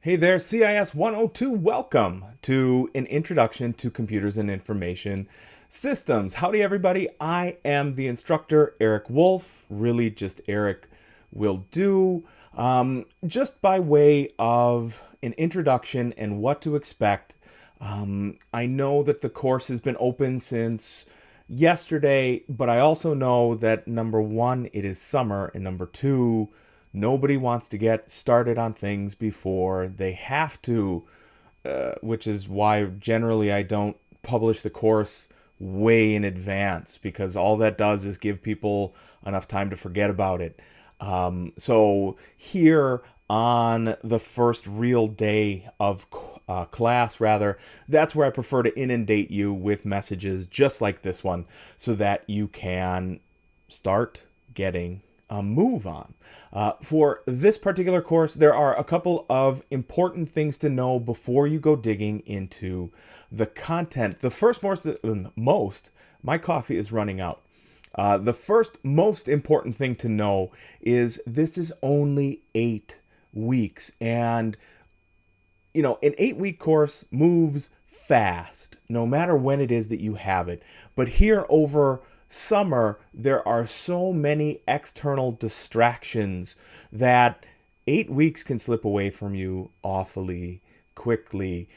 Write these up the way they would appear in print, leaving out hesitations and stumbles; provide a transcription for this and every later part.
Hey there, CIS 102. Welcome to an introduction to computers and information systems. Howdy, everybody. I am the instructor, Eric Wolf. Really, just Eric will do. Just by way of an introduction and what to expect. I know that the course has been open since yesterday, but I also know that number one, it is summer, and number two, nobody wants to get started on things before they have to, which is why generally I don't publish the course way in advance because all that does is give people enough time to forget about it. So here on the first real day of class, rather, that's where I prefer to inundate you with messages just like this one so that you can start getting a move on. For this particular course, there are a couple of important things to know before you go digging into the content. The first most, my coffee is running out. The first most important thing to know is this is only 8 weeks. And, an 8-week course moves fast, no matter when it is that you have it. But here over summer, there are so many external distractions that 8 weeks can slip away from you awfully quickly.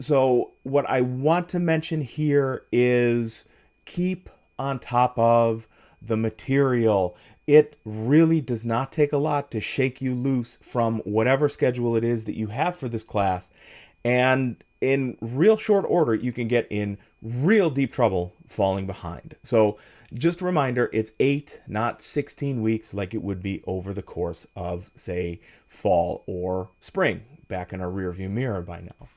So, what I want to mention here is keep on top of the material. It really does not take a lot to shake you loose from whatever schedule it is that you have for this class. And in real short order, you can get in real deep trouble falling behind. So just a reminder, it's 8, not 16 weeks like it would be over the course of, say, fall or spring, back in our rearview mirror by now.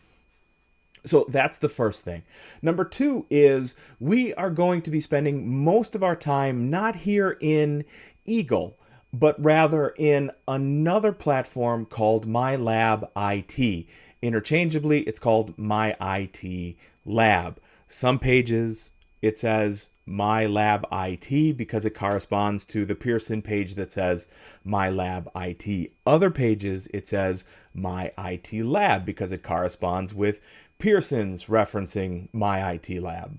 So that's the first thing. Number two is we are going to be spending most of our time not here in Eagle, but rather in another platform called MyLab IT. Interchangeably, it's called MyITLab. Some pages it says MyLab IT because it corresponds to the Pearson page that says MyLab IT. Other pages it says MyITLab because it corresponds with Pearson's referencing MyITLab.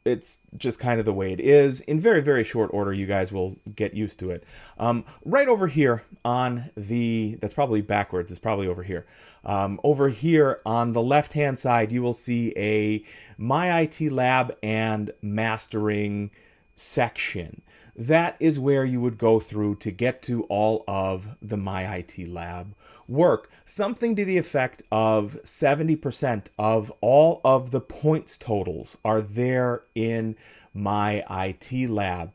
It's just kind of the way it is. In very, very short order, you guys will get used to it. Right over here on that's probably backwards, it's probably over here. Over here on the left-hand side, you will see a MyITLab and mastering section. That is where you would go through to get to all of the MyITLab work. Something to the effect of 70% of all of the points totals are there in MyITLab.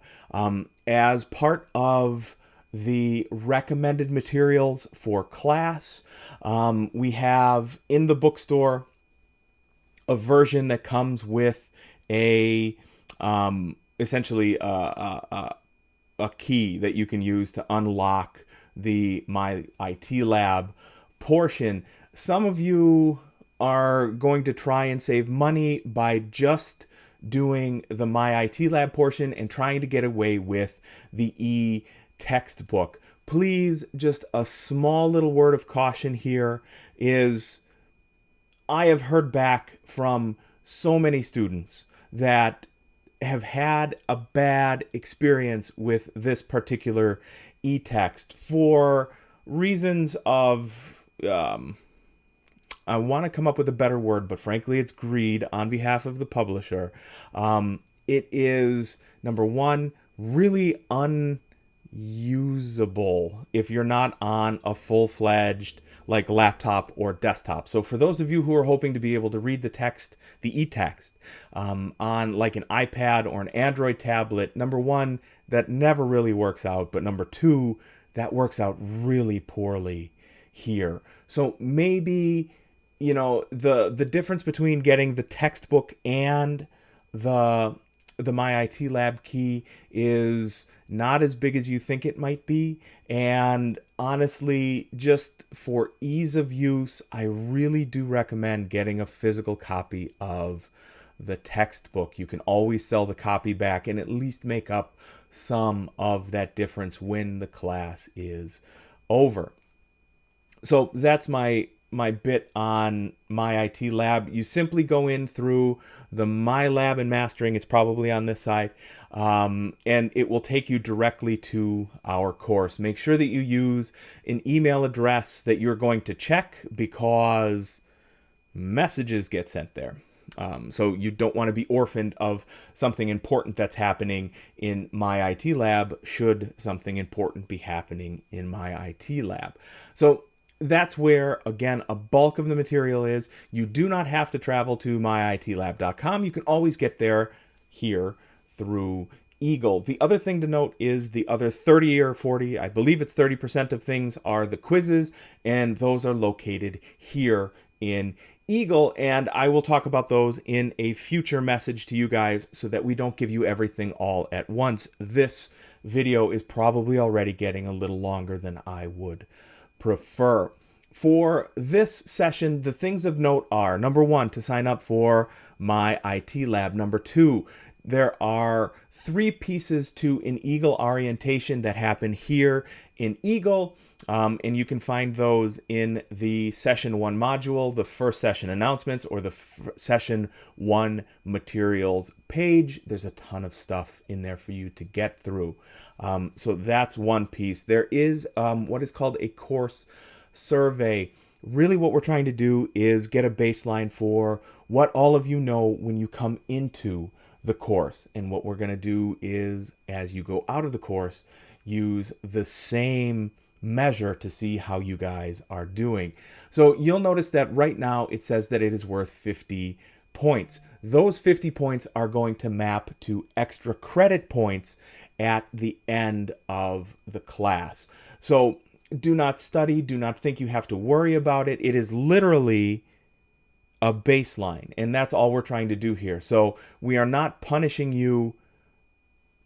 As part of the recommended materials for class, we have in the bookstore a version that comes with a essentially a key that you can use to unlock the MyITLab portion. Some of you are going to try and save money by just doing the MyITLab portion and trying to get away with the e-textbook. Please, just a small little word of caution here is I have heard back from so many students that have had a bad experience with this particular e-text for reasons of I want to come up with a better word, but frankly it's greed on behalf of the publisher. It is, number one, really unusable if you're not on a full-fledged like laptop or desktop. So for those of you who are hoping to be able to read the text, the e-text, on like an iPad or an Android tablet, number one, that never really works out. But number two, that works out really poorly here. So maybe, the difference between getting the textbook and the MyITLab key is not as big as you think it might be. And honestly, just for ease of use, I really do recommend getting a physical copy of the textbook. You can always sell the copy back and at least make up some of that difference when the class is over. So that's my bit on MyITLab. You simply go in through the MyLab and Mastering. It's probably on this side, and it will take you directly to our course. Make sure that you use an email address that you're going to check, because messages get sent there. So you don't want to be orphaned of something important that's happening in MyITLab should something important be happening in MyITLab. So that's where, again, a bulk of the material is. You do not have to travel to myitlab.com. You can always get there here through Eagle. The other thing to note is the other 30 or 40, I believe it's 30% of things are the quizzes, and those are located here in Eagle, and I will talk about those in a future message to you guys so that we don't give you everything all at once. This video is probably already getting a little longer than I would prefer. For this session, the things of note are, number one, to sign up for MyITLab. Number two, there are 3 pieces to an Eagle orientation that happen here in Eagle, and you can find those in the session 1 module, the first session announcements, or the session 1 materials page. There's a ton of stuff in there for you to get through. So that's one piece. There is what is called a course survey. Really what we're trying to do is get a baseline for what all of you know when you come into the course. And what we're going to do is, as you go out of the course, use the same measure to see how you guys are doing. So you'll notice that right now it says that it is worth 50 points. Those 50 points are going to map to extra credit points at the end of the class. So do not study, do not think you have to worry about it. It is literally a baseline, and that's all we're trying to do here. So we are not punishing you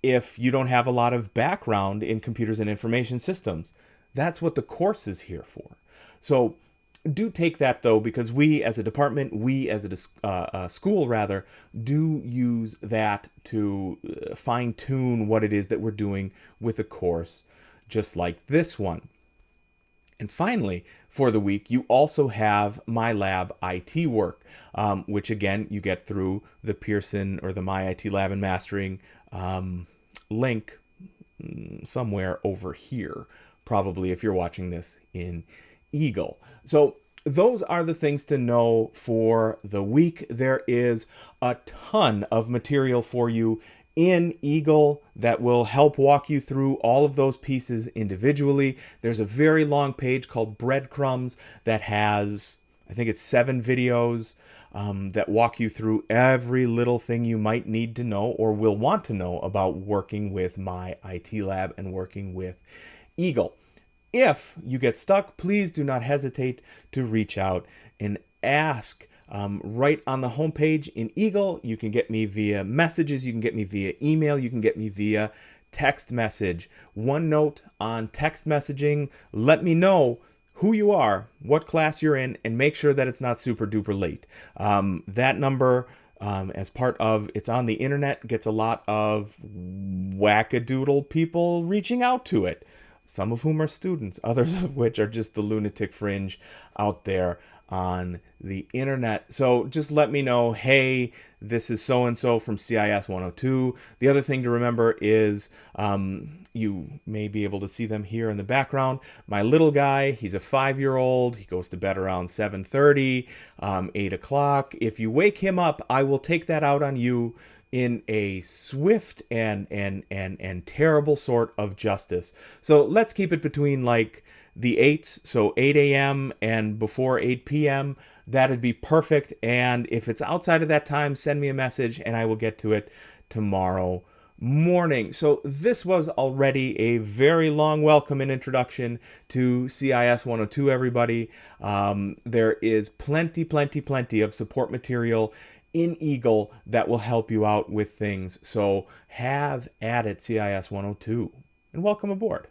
if you don't have a lot of background in computers and information systems. That's what the course is here for. So do take that, though, because we as a department, we as a school rather, do use that to fine-tune what it is that we're doing with a course just like this one. And finally, for the week, you also have MyLab IT work, which again, you get through the Pearson or the MyITLab and Mastering link somewhere over here, probably if you're watching this in Eagle. So those are the things to know for the week. There is a ton of material for you in Eagle that will help walk you through all of those pieces individually. There's a very long page called Breadcrumbs that has, I think it's 7 videos that walk you through every little thing you might need to know or will want to know about working with MyITLab and working with Eagle. If you get stuck, please do not hesitate to reach out and ask. Right on the homepage in Eagle, you can get me via messages, you can get me via email, you can get me via text message. One note on text messaging, let me know who you are, what class you're in, and make sure that it's not super duper late. That number, as part of It's on the Internet, gets a lot of wackadoodle people reaching out to it. Some of whom are students, others of which are just the lunatic fringe out there on the internet. So just let me know, hey, this is so-and-so from CIS 102. The other thing to remember is you may be able to see them here in the background. My little guy, he's a 5-year-old. He goes to bed around 7:30, 8 o'clock. If you wake him up, I will take that out on you in a swift and terrible sort of justice. So let's keep it between like the 8s, so 8 a.m. and before 8 p.m. That'd be perfect. And if it's outside of that time, send me a message and I will get to it tomorrow morning. So this was already a very long welcome and introduction to CIS 102, everybody. There is plenty of support material in Eagle that will help you out with things. So have at it, CIS 102, and welcome aboard.